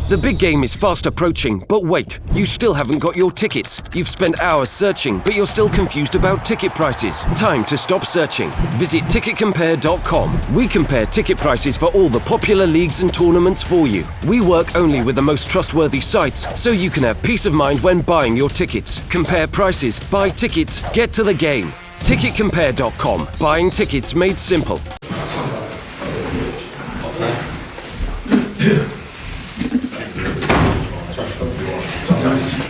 The big game is fast approaching, but wait, you still haven't got your tickets. You've spent hours searching, but you're still confused about ticket prices. Time to stop searching. Visit ticketcompare.com. We compare ticket prices for all the popular leagues and tournaments for you. We work only with the most trustworthy sites, so you can have peace of mind when buying your tickets. Compare prices, buy tickets, get to the game. Ticketcompare.com. Buying tickets made simple.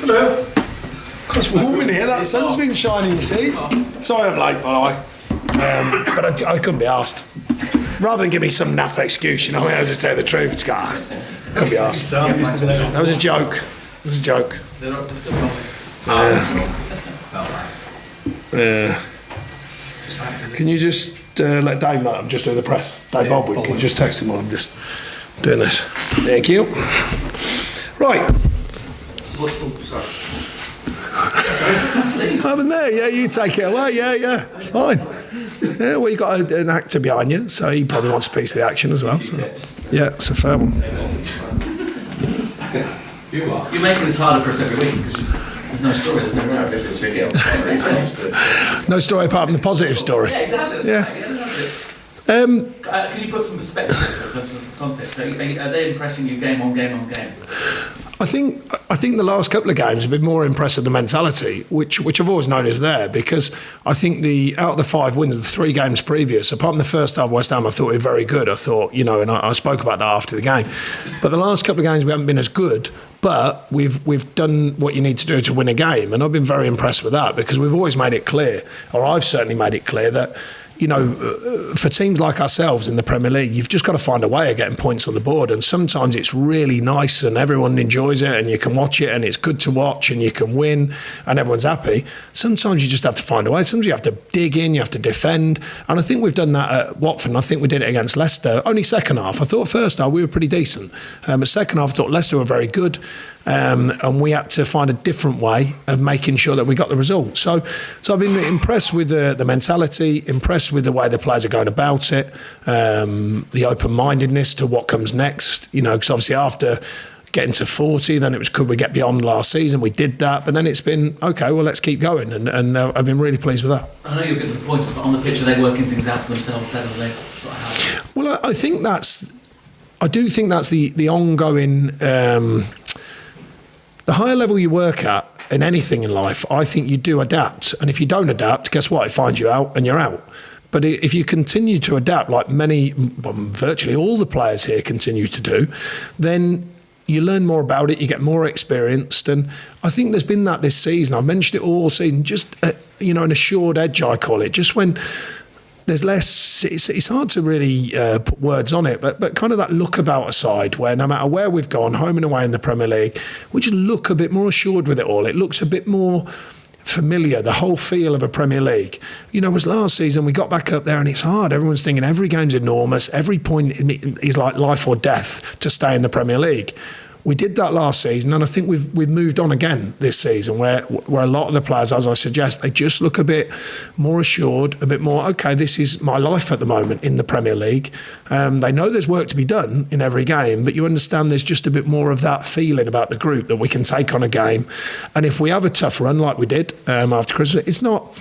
Hello. It's warm in here. That sun's been shining, you see. Sorry I'm late, by the way. But I couldn't be asked. Rather than give me some naff excuse, you know, I'll just tell you the truth. It's got. Couldn't be asked. That was a joke. It was a joke. They're still going. Can you just let Dave know I'm just doing the press? Dave Baldwin, can you just text him while I'm just doing this? Thank you. Right. I'm in there, yeah, you take it away, yeah, fine. Yeah, well, you got an actor behind you, so he probably wants a piece of the action as well. So. Yeah, it's a fair one. You're making this harder for us every week because there's no story, there's no no story apart from the positive story. Yeah, exactly. Can you put some perspective into it, some context? Are they impressing you game on game on game? I think the last couple of games have been more impressive, the mentality, which I've always known is there, because I think out of the 5 wins, the 3 games previous, apart from the first half West Ham, I thought we were very good. I thought, you know, and I spoke about that after the game. But the last couple of games we haven't been as good, but we've done what you need to do to win a game, and I've been very impressed with that, because we've always made it clear, or I've certainly made it clear, that you know, for teams like ourselves in the Premier League, you've just got to find a way of getting points on the board. And sometimes it's really nice and everyone enjoys it and you can watch it and it's good to watch and you can win and everyone's happy. Sometimes you just have to find a way. Sometimes you have to dig in, you have to defend. And I think we've done that at Watford. And I think we did it against Leicester. Only second half. I thought first half we were pretty decent. But second half I thought Leicester were very good. And we had to find a different way of making sure that we got the result. So I've been impressed with the mentality, impressed with the way the players are going about it, the open-mindedness to what comes next. You know, because obviously after getting to 40, then it was, could we get beyond last season? We did that, but then it's been, okay, well, let's keep going. And I've been really pleased with that. I know you're getting the points, but on the pitch, are they working things out for themselves better than they sort of have? Well, I do think that's the ongoing... The higher level you work at in anything in life, I think you do adapt. And if you don't adapt, guess what? It finds you out and you're out. But if you continue to adapt, like virtually all the players here continue to do, then you learn more about it, you get more experienced. And I think there's been that this season. I've mentioned it all season, just, an assured edge, I call it. Just when there's less, it's hard to really put words on it, but kind of that look about aside, where no matter where we've gone, home and away in the Premier League, we just look a bit more assured with it all. It looks a bit more familiar, the whole feel of a Premier League. You know, it was last season, we got back up there and it's hard. Everyone's thinking every game's enormous, every point is like life or death to stay in the Premier League. We did that last season, and I think we've moved on again this season, where a lot of the players, as I suggest, they just look a bit more assured, a bit more, okay, this is my life at the moment in the Premier League. They know there's work to be done in every game, but you understand there's just a bit more of that feeling about the group that we can take on a game. And if we have a tough run like we did after Christmas, it's not...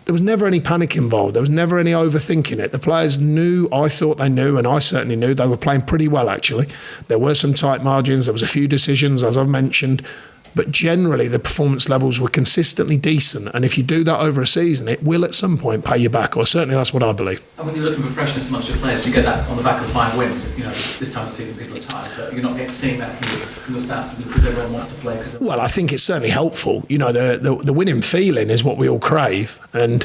There was never any panic involved. There was never any overthinking it. The players knew, I thought they knew, and I certainly knew they were playing pretty well, actually. There were some tight margins. There was a few decisions, as I've mentioned. But generally, the performance levels were consistently decent. And if you do that over a season, it will at some point pay you back, or certainly that's what I believe. And when you're looking for freshness amongst your players, you get that on the back of 5 wins. You know, this time of the season people are tired, but you're not seeing that from the stats because everyone wants to play. Well, I think it's certainly helpful. You know, the winning feeling is what we all crave. And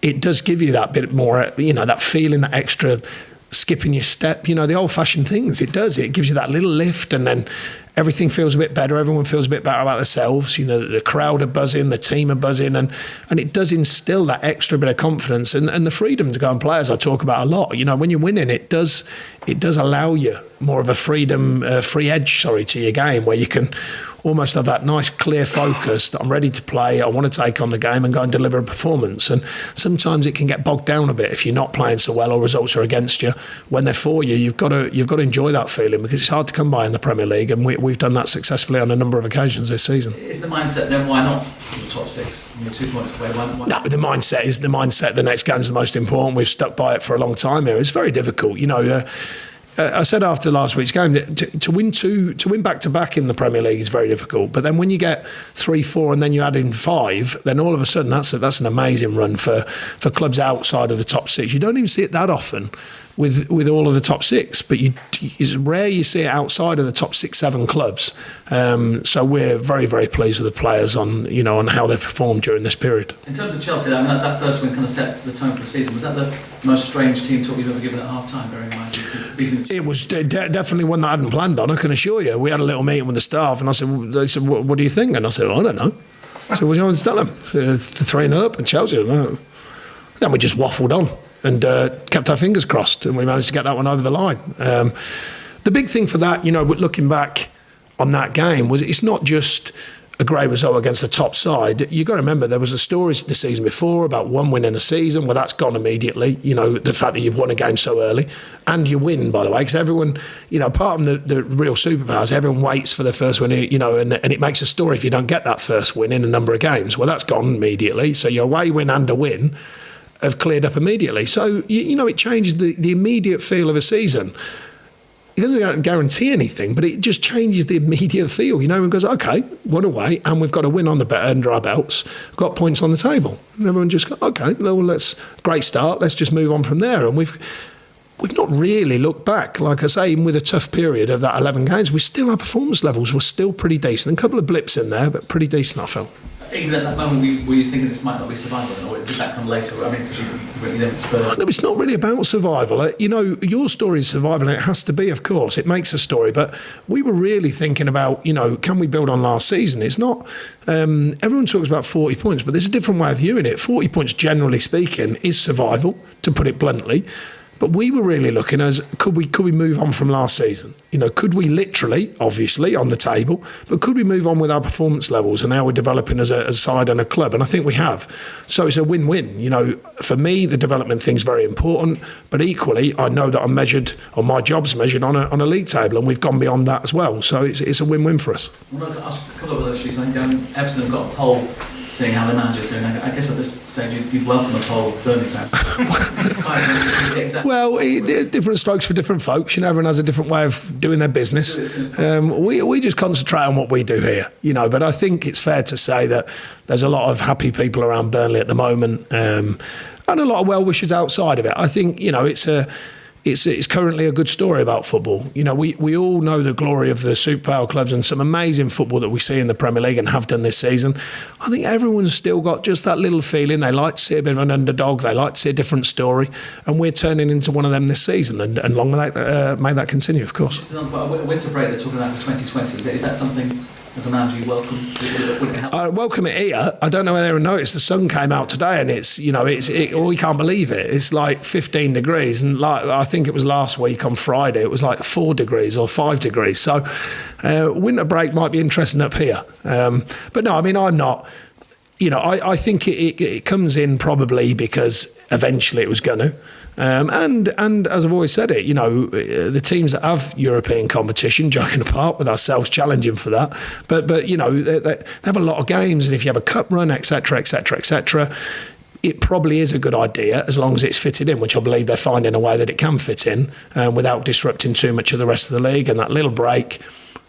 it does give you that bit more, you know, that feeling, that extra skipping your step, you know, the old-fashioned things. It does. It gives you that little lift, and then everything feels a bit better. Everyone feels a bit better about themselves. You know, the crowd are buzzing, the team are buzzing, and it does instill that extra bit of confidence and the freedom to go and play, as I talk about a lot. You know, when you're winning, it does allow you more of a free edge to your game, where you can almost have that nice clear focus that I'm ready to play, I want to take on the game and go and deliver a performance. And sometimes it can get bogged down a bit if you're not playing so well or results are against you. When they're for you, you've got to enjoy that feeling, because it's hard to come by in the Premier League, and we've done that successfully on a number of occasions this season. Is the mindset then, why not the top six? You're 2 points away. Why no, the mindset. The next game is the most important. We've stuck by it for a long time here. It's very difficult, you know. I said after last week's game that to win back to back in the Premier League is very difficult. But then when you get 3, 4, and then you add in 5, then all of a sudden that's an amazing run for clubs outside of the top 6. You don't even see it that often with all of the top 6, but it's rare you see it outside of the top 6, 7 clubs. So we're very, very pleased with the players on how they've performed during this period. In terms of Chelsea, I mean, that first win kind of set the tone for the season. Was that the most strange team talk you've ever given at half time, bearing in mind? It was definitely one that I hadn't planned on, I can assure you. We had a little meeting with the staff, and they said, what do you think? And I said, I don't know. So what do you want to tell them? 3-0 up and Chelsea. Then we just waffled on and kept our fingers crossed, and we managed to get that one over the line. The big thing for that, looking back on that game, was it's not just a great result against the top side. You've got to remember there was a story the season before about one win in a season. Well, that's gone immediately. The fact that you've won a game so early, and you win, by the way, because everyone, apart from the real superpowers, everyone waits for the first win, and it makes a story if you don't get that first win in a number of games. Well, that's gone immediately. So your away win and a win have cleared up immediately. So, it changes the immediate feel of a season. It doesn't guarantee anything, but it just changes the immediate feel. And goes, okay, one away, and we've got a win under our belts. We've got points on the table. And everyone just goes, okay, well, great start. Let's just move on from there. And we've not really looked back. Like I say, even with a tough period of that 11 games, our performance levels were still pretty decent. A couple of blips in there, but pretty decent, I felt. Even at that moment, were you thinking this might not be survival, or did that come later? I mean, because you never Spurs. No, it's not really about survival. Your story is survival, and it has to be, of course. It makes a story, but we were really thinking about, can we build on last season? It's not. Everyone talks about 40 points, but there's a different way of viewing it. 40 points, generally speaking, is survival, to put it bluntly. But we were really looking as could we move on from last season? Could we literally, obviously, on the table, but could we move on with our performance levels and how we're developing as a side and a club? And I think we have. So it's a win-win. For me, the development thing's very important, but equally, I know that I'm measured, or my job's measured on a league table, and we've gone beyond that as well. So it's a win-win for us. Well, I'll ask a couple of other issues. I think Everton have got a poll seeing how the manager's doing. I guess at this stage you'd welcome a poll of Burnley fans. Well, different strokes for different folks. Everyone has a different way of doing their business. We just concentrate on what we do here, But I think it's fair to say that there's a lot of happy people around Burnley at the moment, and a lot of well-wishers outside of it. I think it's currently a good story about football. We all know the glory of the superpower clubs and some amazing football that we see in the Premier League and have done this season. I think everyone's still got just that little feeling. They like to see a bit of an underdog. They like to see a different story. And we're turning into one of them this season. And long may that continue, of course. Just a winter break they're talking about for 2020. Is that something, as a manager, you welcome? Would it help? I welcome it here. I don't know whether anyone noticed the sun came out today, and we can't believe it. It's like 15 degrees, and I think it was last week on Friday, it was like 4 degrees or 5 degrees. So winter break might be interesting up here. But no, I mean, I'm not. I think it comes in probably because eventually it was going to. And as I've always said it, the teams that have European competition, joking apart with ourselves challenging for that, but they have a lot of games, and if you have a cup run, etc., it probably is a good idea as long as it's fitted in, which I believe they're finding a way that it can fit in without disrupting too much of the rest of the league, and that little break.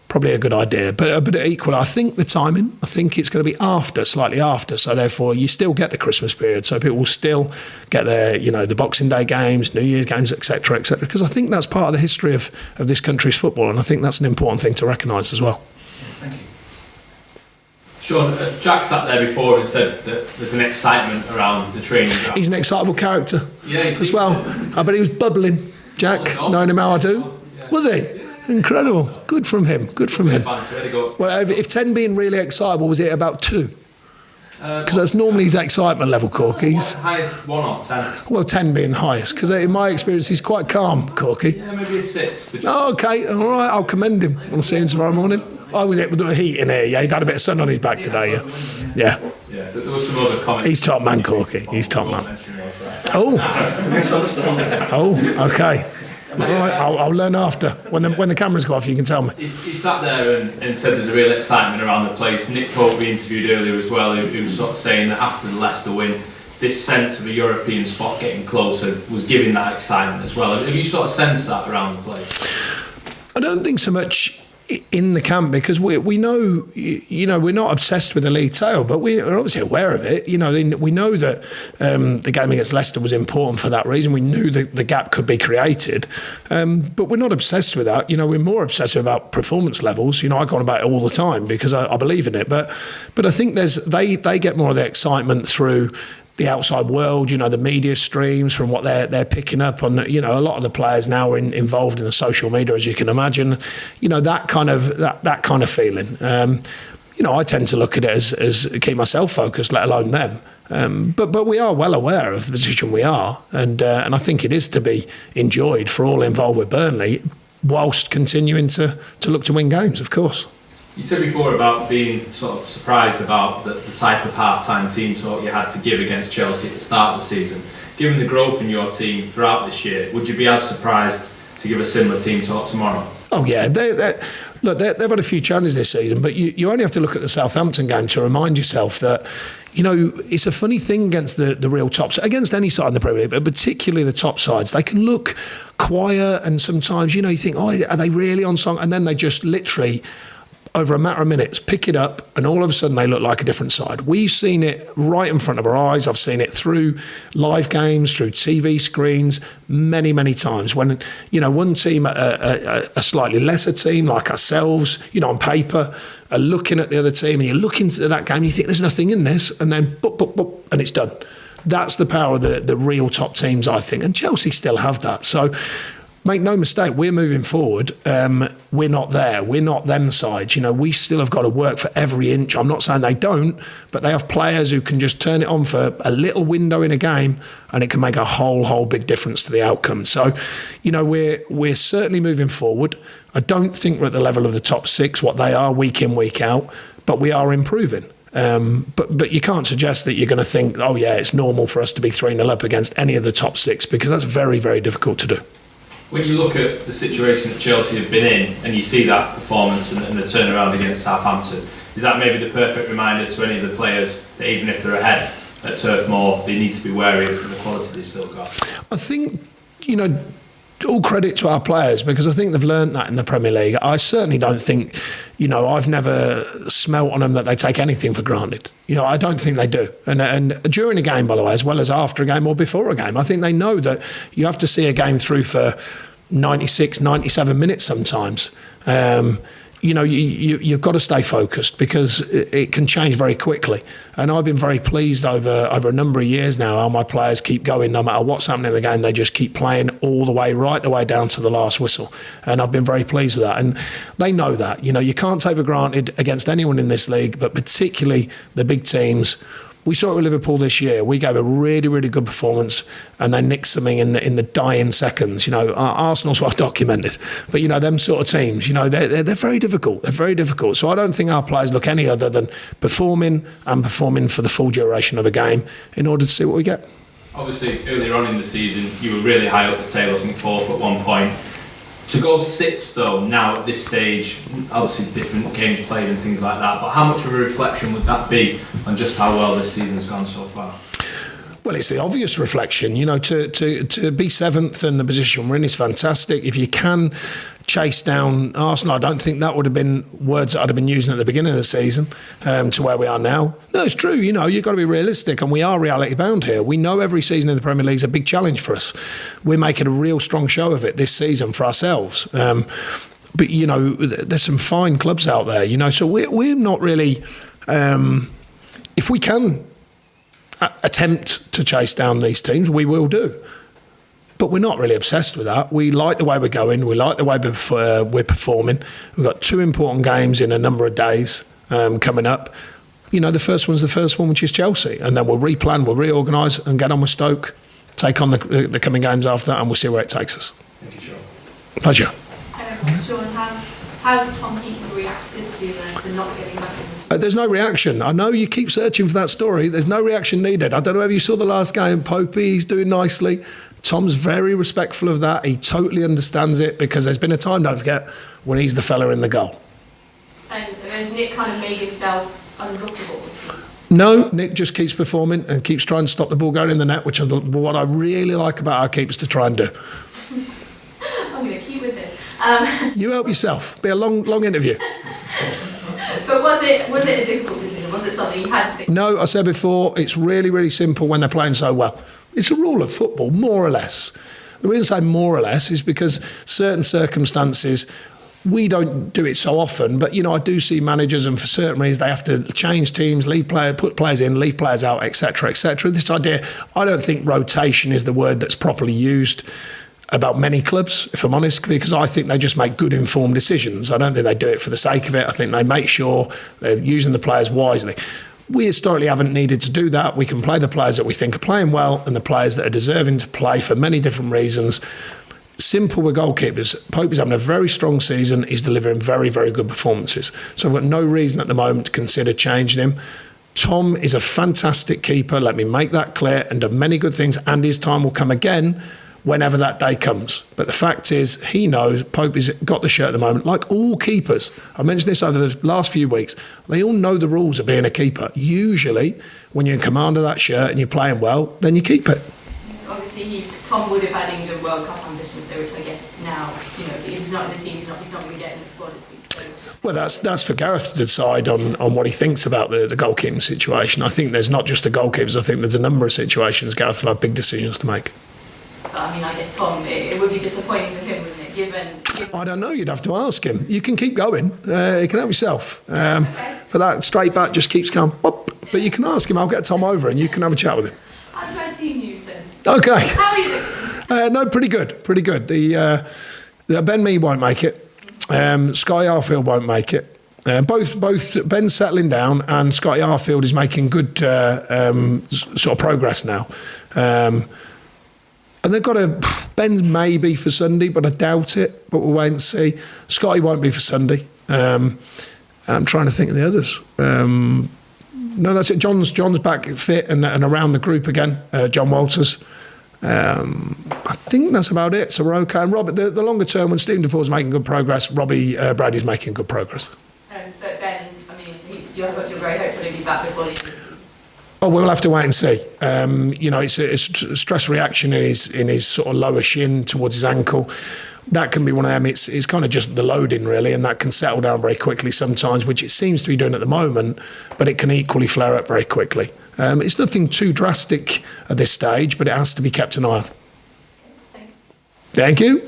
Probably a good idea, but equally, I think the timing. I think it's going to be slightly after. So therefore, you still get the Christmas period. So people will still get their, the Boxing Day games, New Year's games, etc., because I think that's part of the history of this country's football, and I think that's an important thing to recognise as well. Thank you. Sean, Jack sat there before and said that there's an excitement around the training ground. He's an excitable character, as well. I bet he was bubbling, Jack, knowing him how I do. Yeah. Was he? Incredible. Good from him. Good from him. There you go. Well, if 10 being really excitable, was it about 2? Because that's normally his excitement level, Corky's. Highest 1 or 10? Well, 10 being highest, because in my experience, he's quite calm, Corky. Yeah, maybe a 6. Oh, okay, all right, I'll commend him. We'll see him tomorrow morning. I was able to do a heat in here, yeah. He'd had a bit of sun on his back today, yeah. Yeah, there was some other comments. He's top man, Corky. He's top man. Oh, okay. All right, I'll learn after. When the cameras go off, you can tell me. He sat there and said there's a real excitement around the place. Nick Pope we interviewed earlier as well, who was sort of saying that after the Leicester win, this sense of a European spot getting closer was giving that excitement as well. Have you sort of sensed that around the place? I don't think so much in the camp, because we know, we're not obsessed with the league tail, but we're obviously aware of it. We know that the game against Leicester was important for that reason. We knew that the gap could be created, but we're not obsessed with that. We're more obsessive about performance levels. I go on about it all the time because I believe in it. But I think they get more of the excitement through the outside world, the media streams, from what they're picking up on. A lot of the players now are involved in the social media, as you can imagine. That kind of feeling. I tend to look at it as keep myself focused, let alone them. But we are well aware of the position we are, and I think it is to be enjoyed for all involved with Burnley, whilst continuing to look to win games, of course. You said before about being sort of surprised about the type of half-time team talk you had to give against Chelsea at the start of the season. Given the growth in your team throughout this year, would you be as surprised to give a similar team talk tomorrow? Oh yeah, they've had a few challenges this season, but you only have to look at the Southampton game to remind yourself that it's a funny thing against the real tops, against any side in the Premier League, but particularly the top sides. They can look quiet, and sometimes you think, oh, are they really on song? And then they just literally, over a matter of minutes, pick it up, and all of a sudden they look like a different side. We've seen it right in front of our eyes. I've seen it through live games, through TV screens, many, many times. When, one team, a slightly lesser team like ourselves, on paper, are looking at the other team, and you look into that game and you think there's nothing in this, and then boop, boop, boop, and it's done. That's the power of the real top teams, I think. And Chelsea still have that. So, make no mistake, we're moving forward. We're not there. We're not them sides. We still have got to work for every inch. I'm not saying they don't, but they have players who can just turn it on for a little window in a game, and it can make a whole big difference to the outcome. So, we're certainly moving forward. I don't think we're at the level of the top 6, what they are week in, week out, but we are improving. But you can't suggest that you're going to think, oh yeah, it's normal for us to be 3-0 up against any of the top 6, because that's very, very difficult to do. When you look at the situation that Chelsea have been in, and you see that performance and the turnaround against Southampton, is that maybe the perfect reminder to any of the players that even if they're ahead at Turf Moor, they need to be wary of the quality they've still got? I think, all credit to our players, because I think they've learned that in the Premier League. I certainly don't think, I've never smelt on them that they take anything for granted. I don't think they do. And during a game, by the way, as well as after a game or before a game, I think they know that you have to see a game through for 96, 97 minutes sometimes. You've got to stay focused, because it can change very quickly. And I've been very pleased over a number of years now how my players keep going. No matter what's happening in the game, they just keep playing all the way, right the way down to the last whistle. And I've been very pleased with that. And they know that. You can't take for granted against anyone in this league, but particularly the big teams. We saw it with Liverpool this year. We gave a really, really good performance, and they nicked something in the dying seconds. Arsenal's well documented, but them sort of teams, they're very difficult. They're very difficult. So I don't think our players look any other than performing for the full duration of a game in order to see what we get. Obviously, earlier on in the season, you were really high up the table. I think 4th at one point. To go 6th though, now at this stage, obviously different games played and things like that, but how much of a reflection would that be on just how well this season's gone so far? Well, it's the obvious reflection. To be 7th in the position we're in is fantastic. If you can chase down Arsenal, I don't think that would have been words that I'd have been using at the beginning of the season to where we are now. No, it's true. You've got to be realistic, and we are reality bound here. We know every season in the Premier League is a big challenge for us. We're making a real strong show of it this season for ourselves. But there's some fine clubs out there. So we're not really. If we can attempt to chase down these teams, we will do. But we're not really obsessed with that. We like the way we're going. We like the way we're performing. We've got 2 important games in a number of days coming up. You know, the first one's the first one, which is Chelsea. And then we'll replan, we'll reorganise and get on with Stoke, take on the coming games after that, and we'll see where it takes us. Thank you, Sean. Pleasure. Sean, how's Tom Keeper reacted to not getting back in? There's no reaction. I know you keep searching for that story. There's no reaction needed. I don't know if you saw the last game. Popey, he's doing nicely. Tom's very respectful of that. He totally understands it because there's been a time, don't forget, when he's the fella in the goal. And has Nick kind of made himself undroppable? No, Nick just keeps performing and keeps trying to stop the ball going in the net, which is what I really like about our keepers to try and do. I'm going to keep with this. You help yourself. Be a long interview. But was it a difficult decision? Was it something you had to think? No, I said before, it's really, really simple when they're playing so well. It's a rule of football, more or less. The reason I say more or less is because certain circumstances, we don't do it so often, but, you know, I do see managers, and for certain reasons, they have to change teams, put players in, leave players out, etc., etc. This idea, I don't think rotation is the word that's properly used about many clubs, if I'm honest, because I think they just make good informed decisions. I don't think they do it for the sake of it. I think they make sure they're using the players wisely. We historically haven't needed to do that. We can play the players that we think are playing well and the players that are deserving to play for many different reasons. Simple with goalkeepers. Pope is having a very strong season. He's delivering very, very good performances. So I've got no reason at the moment to consider changing him. Tom is a fantastic keeper, let me make that clear, and done many good things, and his time will come again whenever that day comes. But the fact is, he knows Pope has got the shirt at the moment, like all keepers. I've mentioned this over the last few weeks. They all know the rules of being a keeper. Usually, when you're in command of that shirt and you're playing well, then you keep it. Obviously, Tom would have had England World Cup ambitions, so which I guess now, you know, if he's not in the team, he's not going to get in the squad. So. Well, that's for Gareth to decide on what he thinks about the goalkeeping situation. I think there's not just the goalkeepers. I think there's a number of situations Gareth will have big decisions to make. But I mean, I guess Tom, it would be disappointing for him, wouldn't it? Given I don't know. You'd have to ask him. You can keep going. You can help yourself. Okay. But that straight back just keeps going. Pop. But you can ask him. I'll get Tom over and you can have a chat with him. I'll try team news then. Okay. How are you? No, pretty good. Pretty good. The Ben Mee won't make it. Scotty Arfield won't make it. Both Ben's settling down and Scotty Arfield is making good sort of progress now. And they've got Ben may be for Sunday, but I doubt it. But we'll wait and see. Scotty won't be for Sunday. I'm trying to think of the others. No, that's it. John's back fit and around the group again. John Walters. I think that's about it. So we're okay. And Rob, the longer term, when Stephen Defoe's making good progress, Robbie Brady's making good progress. So Ben, I mean, you're very hopeful he'll be back before the. Oh, we'll have to wait and see. You know, it's a stress reaction in his sort of lower shin towards his ankle. That can be one of them. It's kind of just the loading, really, and that can settle down very quickly sometimes, which it seems to be doing at the moment, but it can equally flare up very quickly. It's nothing too drastic at this stage, but it has to be kept an eye on. Thanks. Thank you.